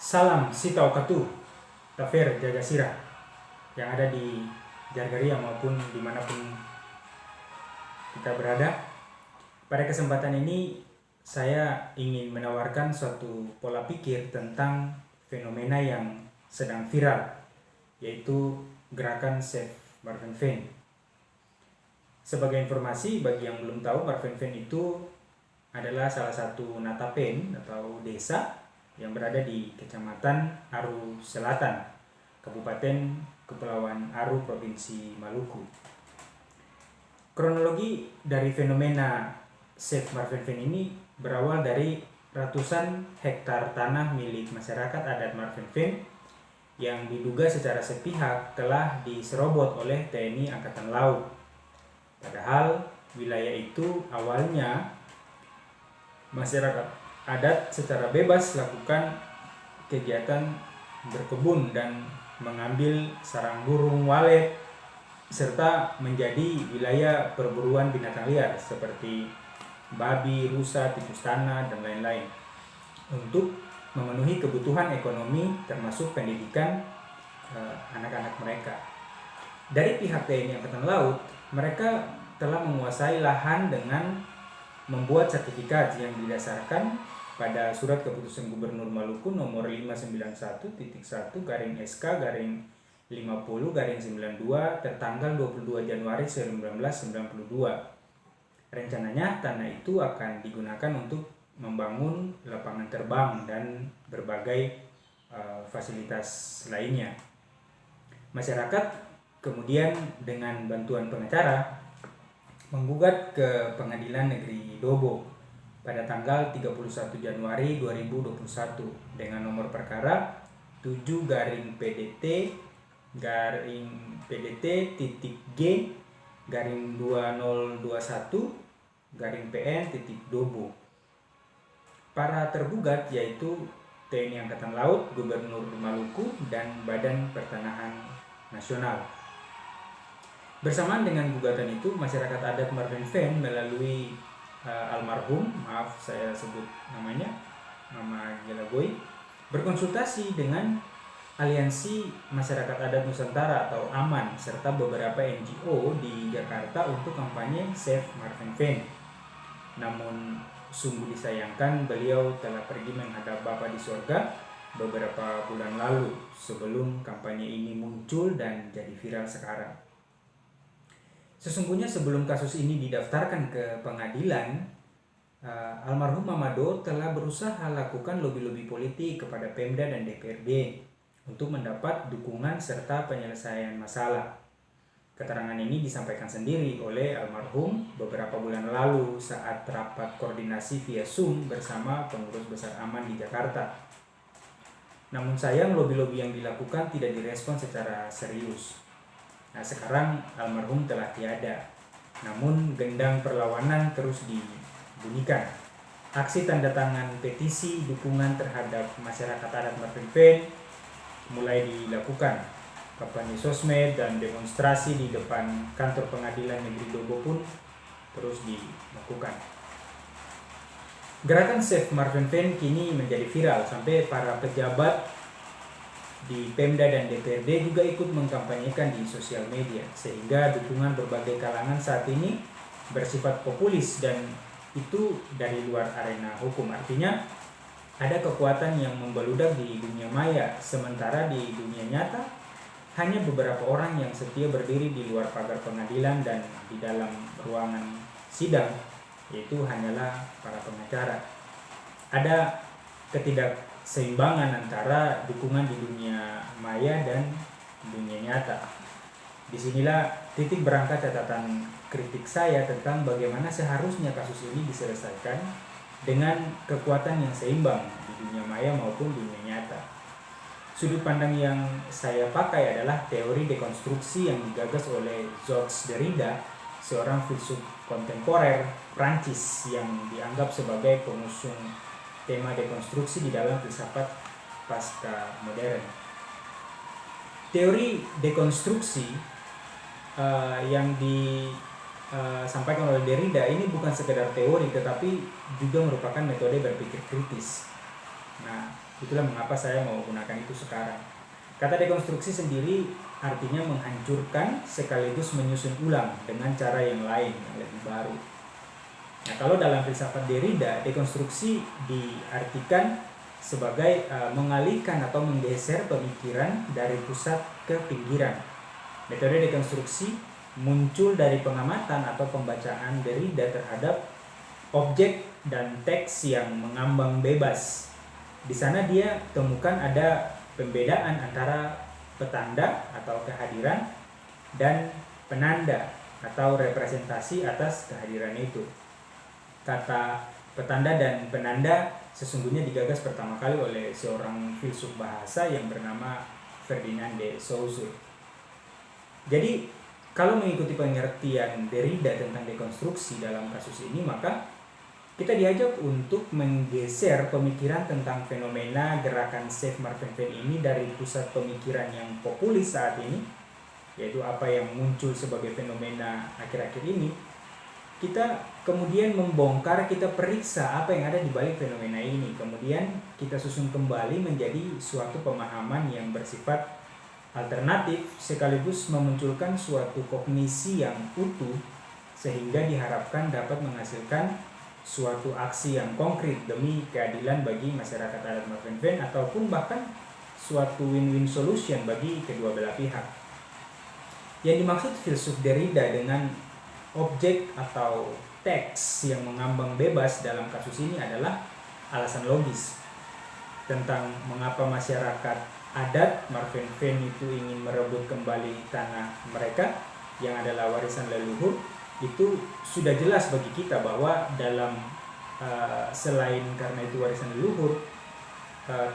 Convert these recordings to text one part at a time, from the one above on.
Salam Sitaokatu, Tafer Jagasira yang ada di Jargaria maupun dimanapun kita berada. Pada kesempatan ini saya ingin menawarkan suatu pola pikir tentang fenomena yang sedang viral, yaitu gerakan Save Marvin Fien. Sebagai informasi bagi yang belum tahu, Marvin Fien itu adalah salah satu natapen atau desa yang berada di Kecamatan Aru Selatan, Kabupaten Kepulauan Aru, Provinsi Maluku. Kronologi dari fenomena Save Marvin Fien ini berawal dari ratusan hektar tanah milik masyarakat adat Marvin Fien yang diduga secara sepihak telah diserobot oleh TNI Angkatan Laut. Padahal wilayah itu awalnya masyarakat adat secara bebas lakukan kegiatan berkebun dan mengambil sarang burung walet serta menjadi wilayah perburuan binatang liar seperti babi, rusa, tikus tanah, dan lain-lain untuk memenuhi kebutuhan ekonomi termasuk pendidikan anak-anak mereka. Dari pihak TNI Angkatan Laut, mereka telah menguasai lahan dengan membuat sertifikat yang didasarkan pada Surat Keputusan Gubernur Maluku nomor 591.1/SK/50/92 tertanggal 22 Januari 1992. Rencananya tanah itu akan digunakan untuk membangun lapangan terbang dan berbagai fasilitas lainnya. Masyarakat kemudian dengan bantuan pengacara menggugat ke Pengadilan Negeri Dobo pada tanggal 31 Januari 2021 dengan nomor perkara 7-PDT-G-2021-PN-Dobo. Para tergugat yaitu TNI Angkatan Laut, Gubernur Maluku, dan Badan Pertanahan Nasional. Bersamaan dengan gugatan itu, masyarakat adat Marvin Fien melalui almarhum, maaf saya sebut namanya, Mama Gelagoy, berkonsultasi dengan Aliansi Masyarakat Adat Nusantara atau AMAN serta beberapa NGO di Jakarta untuk kampanye Save Marvin Fien. Namun sungguh disayangkan beliau telah pergi menghadap Bapa di surga beberapa bulan lalu sebelum kampanye ini muncul dan jadi viral sekarang. Sesungguhnya sebelum kasus ini didaftarkan ke pengadilan, almarhum Mamado telah berusaha lakukan lobi-lobi politik kepada Pemda dan DPRD untuk mendapat dukungan serta penyelesaian masalah. Keterangan ini disampaikan sendiri oleh almarhum beberapa bulan lalu saat rapat koordinasi via Zoom bersama pengurus besar AMAN di Jakarta. Namun sayang lobi-lobi yang dilakukan tidak direspon secara serius. Nah, sekarang almarhum telah tiada, namun gendang perlawanan terus dibunyikan. Aksi tanda tangan petisi dukungan terhadap masyarakat adat Marvin Fien mulai dilakukan. Kampanye sosmed dan demonstrasi di depan kantor Pengadilan Negeri Dobo pun terus dilakukan. Gerakan Save Marvin Fien kini menjadi viral sampai para pejabat di Pemda dan DPRD juga ikut mengkampanyekan di sosial media, sehingga dukungan berbagai kalangan saat ini bersifat populis dan itu dari luar arena hukum. Artinya ada kekuatan yang membeludak di dunia maya, sementara di dunia nyata hanya beberapa orang yang setia berdiri di luar pagar pengadilan dan di dalam ruangan sidang, yaitu hanyalah para pengacara. Ada ketidakseimbangan antara dukungan di dunia maya dan dunia nyata. Disinilah titik berangkat catatan kritik saya tentang bagaimana seharusnya kasus ini diselesaikan dengan kekuatan yang seimbang di dunia maya maupun dunia nyata. Sudut pandang yang saya pakai adalah teori dekonstruksi yang digagas oleh Jacques Derrida, seorang filsuf kontemporer Prancis yang dianggap sebagai pengusung tema dekonstruksi di dalam filsafat pasca modern. Teori dekonstruksi yang disampaikan oleh Derrida ini bukan sekedar teori, tetapi juga merupakan metode berpikir kritis. Nah, itulah mengapa saya mau gunakan itu sekarang. Kata dekonstruksi sendiri artinya menghancurkan sekaligus menyusun ulang dengan cara yang lain, yang lebih baru. Nah, kalau dalam filsafat Derrida, dekonstruksi diartikan sebagai mengalihkan atau menggeser pemikiran dari pusat ke pinggiran. Metode dekonstruksi muncul dari pengamatan atau pembacaan Derrida terhadap objek dan teks yang mengambang bebas. Di sana dia temukan ada pembedaan antara petanda atau kehadiran dan penanda atau representasi atas kehadiran itu. Kata petanda dan penanda sesungguhnya digagas pertama kali oleh seorang filsuf bahasa yang bernama Ferdinand de Saussure. Jadi, kalau mengikuti pengertian Derrida tentang dekonstruksi dalam kasus ini, maka kita diajak untuk menggeser pemikiran tentang fenomena gerakan Save Marvin Fane ini dari pusat pemikiran yang populis saat ini, yaitu apa yang muncul sebagai fenomena akhir-akhir ini. Kita kemudian membongkar, kita periksa apa yang ada di balik fenomena ini. Kemudian kita susun kembali menjadi suatu pemahaman yang bersifat alternatif sekaligus memunculkan suatu kognisi yang utuh sehingga diharapkan dapat menghasilkan suatu aksi yang konkret demi keadilan bagi masyarakat adat Marvin Fane ataupun bahkan suatu win-win solution bagi kedua belah pihak. Yang dimaksud filsuf Derrida dengan objek atau teks yang mengambang bebas dalam kasus ini adalah alasan logis tentang mengapa masyarakat adat Marvin Fane itu ingin merebut kembali tanah mereka yang adalah warisan leluhur. Itu sudah jelas bagi kita bahwa dalam selain karena itu warisan leluhur,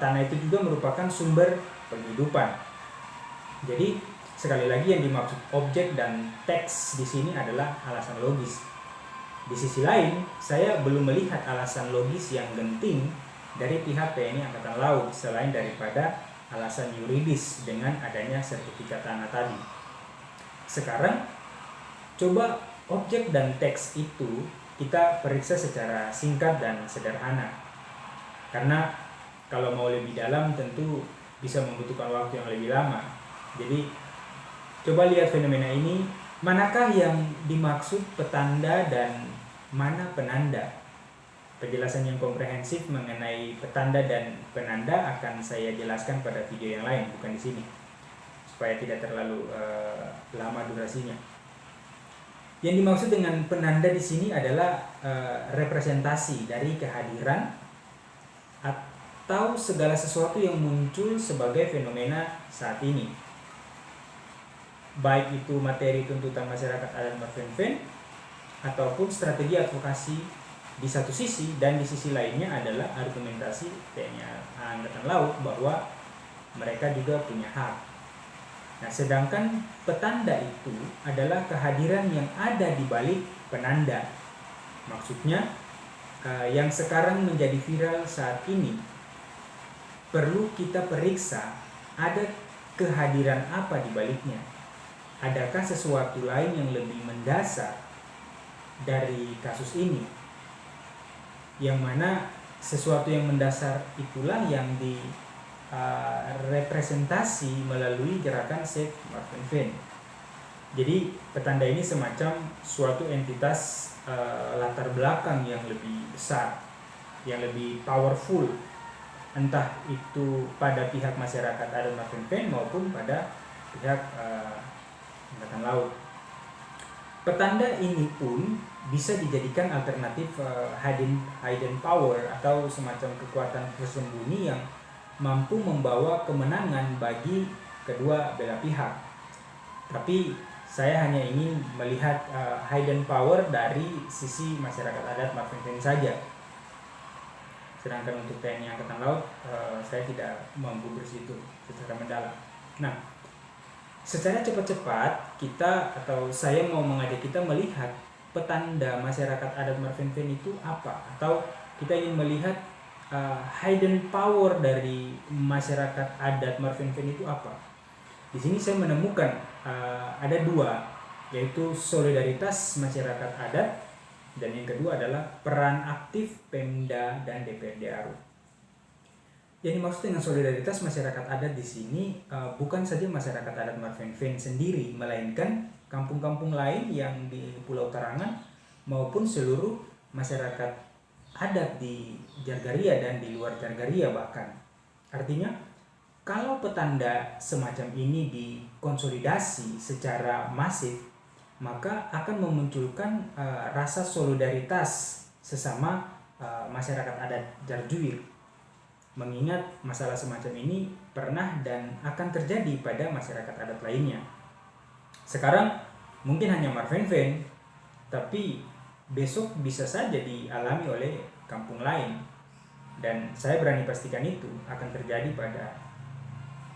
tanah itu juga merupakan sumber penghidupan. Jadi sekali lagi yang dimaksud objek dan teks di sini adalah alasan logis. Di sisi lain, saya belum melihat alasan logis yang genting dari pihak TNI Angkatan Laut selain daripada alasan yuridis dengan adanya sertifikat tanah tadi. Sekarang coba objek dan teks itu kita periksa secara singkat dan sederhana. Karena kalau mau lebih dalam tentu bisa membutuhkan waktu yang lebih lama. Jadi coba lihat fenomena ini, manakah yang dimaksud petanda dan mana penanda? Penjelasan yang komprehensif mengenai petanda dan penanda akan saya jelaskan pada video yang lain, bukan di sini, supaya tidak terlalu lama durasinya. Yang dimaksud dengan penanda di sini adalah representasi dari kehadiran atau segala sesuatu yang muncul sebagai fenomena saat ini. Baik itu materi tuntutan masyarakat adat Marvin Fane ataupun strategi advokasi di satu sisi, dan di sisi lainnya adalah argumentasi TNI Angkatan Laut bahwa mereka juga punya hak. Nah, sedangkan petanda itu adalah kehadiran yang ada di balik penanda. Maksudnya yang sekarang menjadi viral saat ini perlu kita periksa ada kehadiran apa di baliknya. Adakah sesuatu lain yang lebih mendasar dari kasus ini? Yang mana sesuatu yang mendasar itulah yang direpresentasi melalui gerakan Save Marvin Fane. Jadi petanda ini semacam suatu entitas latar belakang yang lebih besar, yang lebih powerful, entah itu pada pihak masyarakat adat Marvin Fane maupun pada pihak Angkatan Laut. Petanda ini pun bisa dijadikan alternatif hidden power atau semacam kekuatan tersembunyi yang mampu membawa kemenangan bagi kedua belah pihak. Tapi saya hanya ingin melihat hidden power dari sisi masyarakat adat Marvin Fane saja. Sedangkan untuk TNI Angkatan Laut saya tidak mampu bersitu secara mendalam. Nah, secara cepat-cepat kita atau saya mau mengajak kita melihat petanda masyarakat adat Marvin Fane itu apa, atau kita ingin melihat hidden power dari masyarakat adat Marvin Fane itu apa. Di sini saya menemukan ada dua, yaitu solidaritas masyarakat adat dan yang kedua adalah peran aktif Pemda dan DPRD Arut. Yang dimaksud dengan solidaritas masyarakat adat di sini bukan saja masyarakat adat Marvin Fen sendiri, melainkan kampung-kampung lain yang di Pulau Tarangan maupun seluruh masyarakat adat di Jargaria dan di luar Jargaria bahkan. Artinya, kalau petanda semacam ini dikonsolidasi secara masif, maka akan memunculkan rasa solidaritas sesama masyarakat adat Jarjuir. Mengingat masalah semacam ini pernah dan akan terjadi pada masyarakat adat lainnya. Sekarang mungkin hanya Marvin Fen, tapi besok bisa saja dialami oleh kampung lain. Dan saya berani pastikan itu akan terjadi pada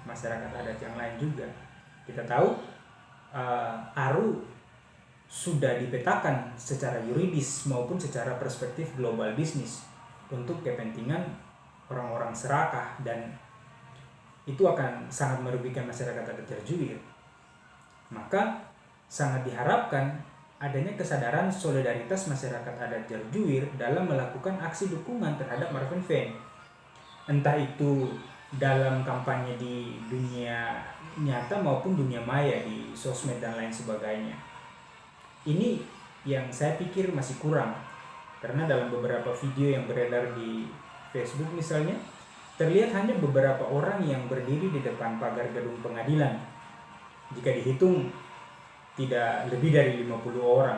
masyarakat adat yang lain juga. Kita tahu Aru sudah dipetakan secara yuridis maupun secara perspektif global bisnis untuk kepentingan orang-orang serakah, dan itu akan sangat merugikan masyarakat adat Jarjuir. Maka sangat diharapkan adanya kesadaran solidaritas masyarakat adat Jarjuir dalam melakukan aksi dukungan terhadap Marvin Fen. Entah itu dalam kampanye di dunia nyata maupun dunia maya, di sosmed dan lain sebagainya. Ini yang saya pikir masih kurang, karena dalam beberapa video yang beredar di Facebook misalnya, terlihat hanya beberapa orang yang berdiri di depan pagar gedung pengadilan. Jika dihitung, tidak lebih dari 50 orang.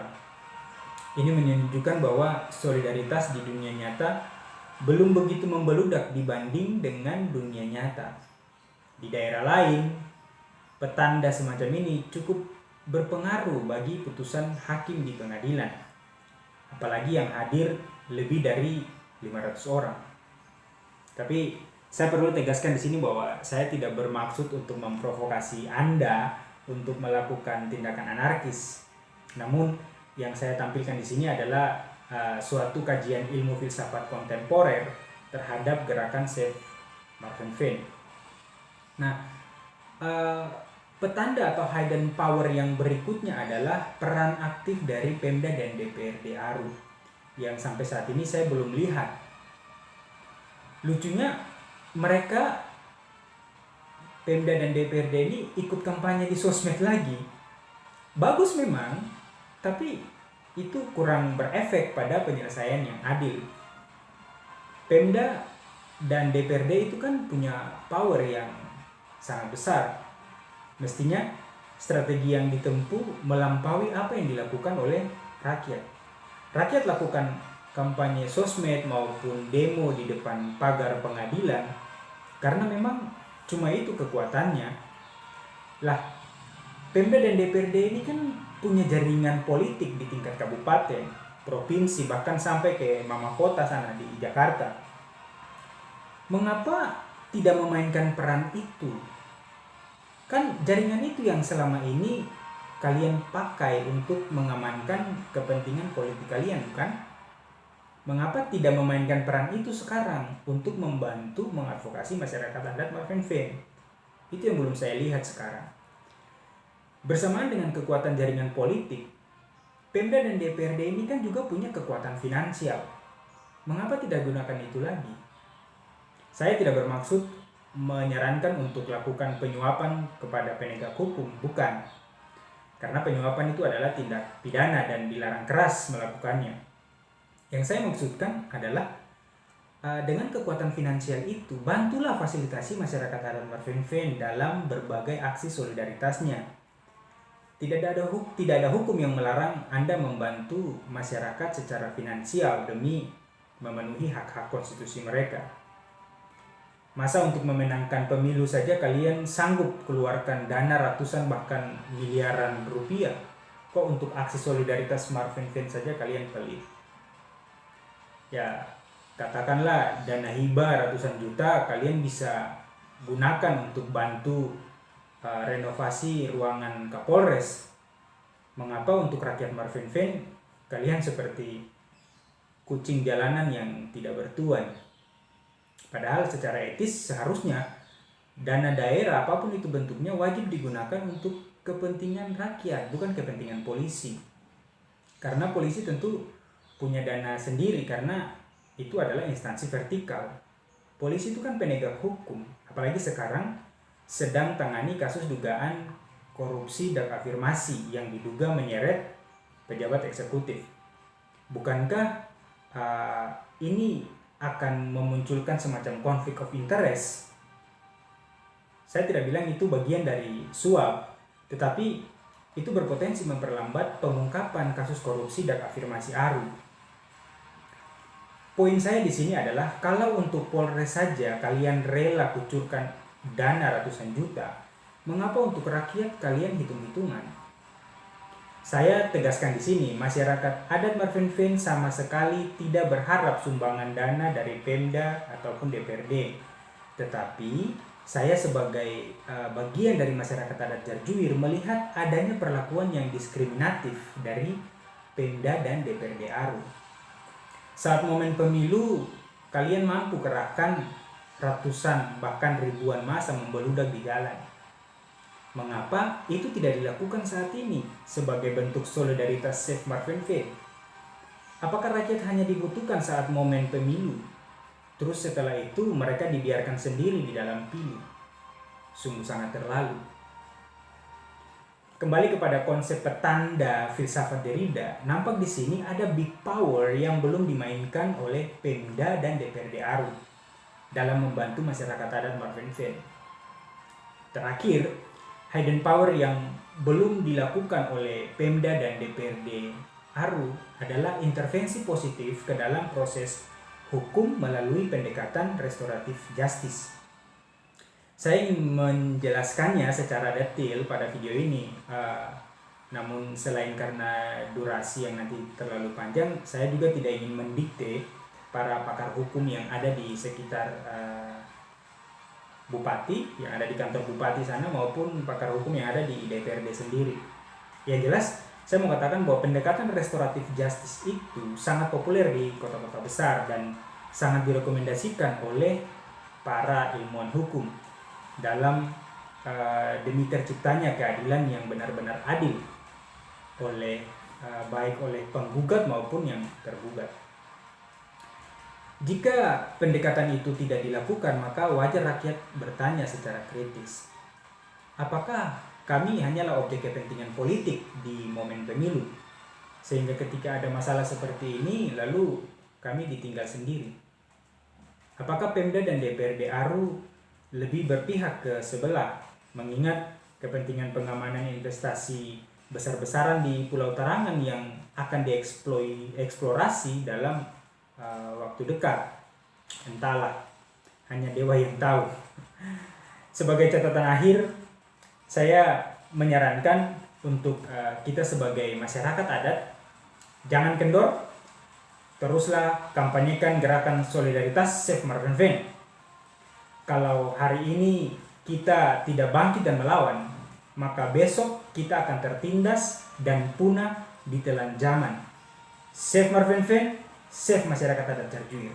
Ini menunjukkan bahwa solidaritas di dunia nyata belum begitu membeludak dibanding dengan dunia nyata. Di daerah lain, petanda semacam ini cukup berpengaruh bagi putusan hakim di pengadilan. Apalagi yang hadir lebih dari 500 orang. Tapi saya perlu tegaskan di sini bahwa saya tidak bermaksud untuk memprovokasi Anda untuk melakukan tindakan anarkis. Namun yang saya tampilkan di sini adalah suatu kajian ilmu filsafat kontemporer terhadap gerakan Save Marvin Fen. Nah, petanda atau hidden power yang berikutnya adalah peran aktif dari Pemda dan DPRD Aru yang sampai saat ini saya belum lihat. Lucunya, mereka Pemda dan DPRD ini ikut kampanye di sosmed lagi. Bagus memang, tapi itu kurang berefek pada penyelesaian yang adil. Pemda dan DPRD itu kan punya power yang sangat besar. Mestinya strategi yang ditempuh melampaui apa yang dilakukan oleh rakyat. Rakyat lakukan kampanye sosmed maupun demo di depan pagar pengadilan karena memang cuma itu kekuatannya. Lah, Pemda dan DPRD ini kan punya jaringan politik di tingkat kabupaten, provinsi, bahkan sampai ke mama kota sana di Jakarta. Mengapa tidak memainkan peran itu? Kan jaringan itu yang selama ini kalian pakai untuk mengamankan kepentingan politik kalian, bukan? Mengapa tidak memainkan peran itu sekarang untuk membantu mengadvokasi masyarakat adat Marvin Fen? Itu yang belum saya lihat sekarang. Bersamaan dengan kekuatan jaringan politik, Pemda dan DPRD ini kan juga punya kekuatan finansial. Mengapa tidak gunakan itu lagi? Saya tidak bermaksud menyarankan untuk lakukan penyuapan kepada penegak hukum, bukan. Karena penyuapan itu adalah tindak pidana dan dilarang keras melakukannya. Yang saya maksudkan adalah dengan kekuatan finansial itu, bantulah fasilitasi masyarakat adat Marvin Fen dalam berbagai aksi solidaritasnya. Tidak ada hukum yang melarang Anda membantu masyarakat secara finansial demi memenuhi hak-hak konstitusi mereka. Masa untuk memenangkan pemilu saja kalian sanggup keluarkan dana ratusan bahkan miliaran rupiah? Kok untuk aksi solidaritas Marvin Fen saja kalian pelit? Ya, katakanlah dana hibah ratusan juta kalian bisa gunakan untuk bantu renovasi ruangan Kapolres. Mengapa untuk rakyat Marvin Fen kalian seperti kucing jalanan yang tidak bertuan? Padahal secara etis seharusnya dana daerah apapun itu bentuknya wajib digunakan untuk kepentingan rakyat, bukan kepentingan polisi. Karena polisi tentu punya dana sendiri karena itu adalah instansi vertikal. polisi itu kan penegak hukum, apalagi sekarang sedang tangani kasus dugaan korupsi dan afirmasi yang diduga menyeret pejabat eksekutif. Bukankah ini akan memunculkan semacam konflik of interest? Saya tidak bilang itu bagian dari suap, tetapi itu berpotensi memperlambat pengungkapan kasus korupsi dan afirmasi ARU. Poin saya di sini adalah kalau untuk Polres saja kalian rela kucurkan dana ratusan juta, mengapa untuk rakyat kalian hitung-hitungan? Saya tegaskan di sini, masyarakat adat Marvenveen sama sekali tidak berharap sumbangan dana dari Pemda ataupun DPRD. Tetapi saya sebagai bagian dari masyarakat adat Jarjuir melihat adanya perlakuan yang diskriminatif dari Pemda dan DPRD ARU. Saat momen pemilu, kalian mampu kerahkan ratusan bahkan ribuan massa membeludak di jalan. Mengapa itu tidak dilakukan saat ini sebagai bentuk solidaritas Save Marvenveen? Apakah rakyat hanya dibutuhkan saat momen pemilu? Terus setelah itu mereka dibiarkan sendiri di dalam pilu. Sungguh sangat terlalu. Kembali kepada konsep petanda filsafat Derrida, nampak di sini ada big power yang belum dimainkan oleh Pemda dan DPRD ARU dalam membantu masyarakat adat Marvenveen. Terakhir, hidden power yang belum dilakukan oleh Pemda dan DPRD ARU adalah intervensi positif ke dalam proses hukum melalui pendekatan restoratif justice. Saya ingin menjelaskannya secara detail pada video ini, namun selain karena durasi yang nanti terlalu panjang, saya juga tidak ingin mendikte para pakar hukum yang ada di sekitar Bupati, yang ada di kantor Bupati sana, maupun pakar hukum yang ada di DPRD sendiri. Yang jelas, saya mau katakan bahwa pendekatan restoratif justice itu sangat populer di kota-kota besar dan sangat direkomendasikan oleh para ilmuwan hukum dalam demi terciptanya keadilan yang benar-benar adil oleh baik oleh penggugat maupun yang tergugat. Jika pendekatan itu tidak dilakukan, maka wajar rakyat bertanya secara kritis, apakah kami hanyalah objek kepentingan politik di momen pemilu, sehingga ketika ada masalah seperti ini lalu kami ditinggal sendiri? Apakah Pemda dan DPRD ARU lebih berpihak ke sebelah, mengingat kepentingan pengamanan investasi besar-besaran di Pulau Tarangan yang akan dieksplorasi dalam waktu dekat? Entahlah, hanya Dewa yang tahu. Sebagai catatan akhir, saya menyarankan untuk kita sebagai masyarakat adat, jangan kendor, teruslah kampanyekan gerakan solidaritas Save Marvenveen. Kalau hari ini kita tidak bangkit dan melawan, maka besok kita akan tertindas dan punah ditelan zaman. Save Marvenveen, save masyarakat adat Jarjuir.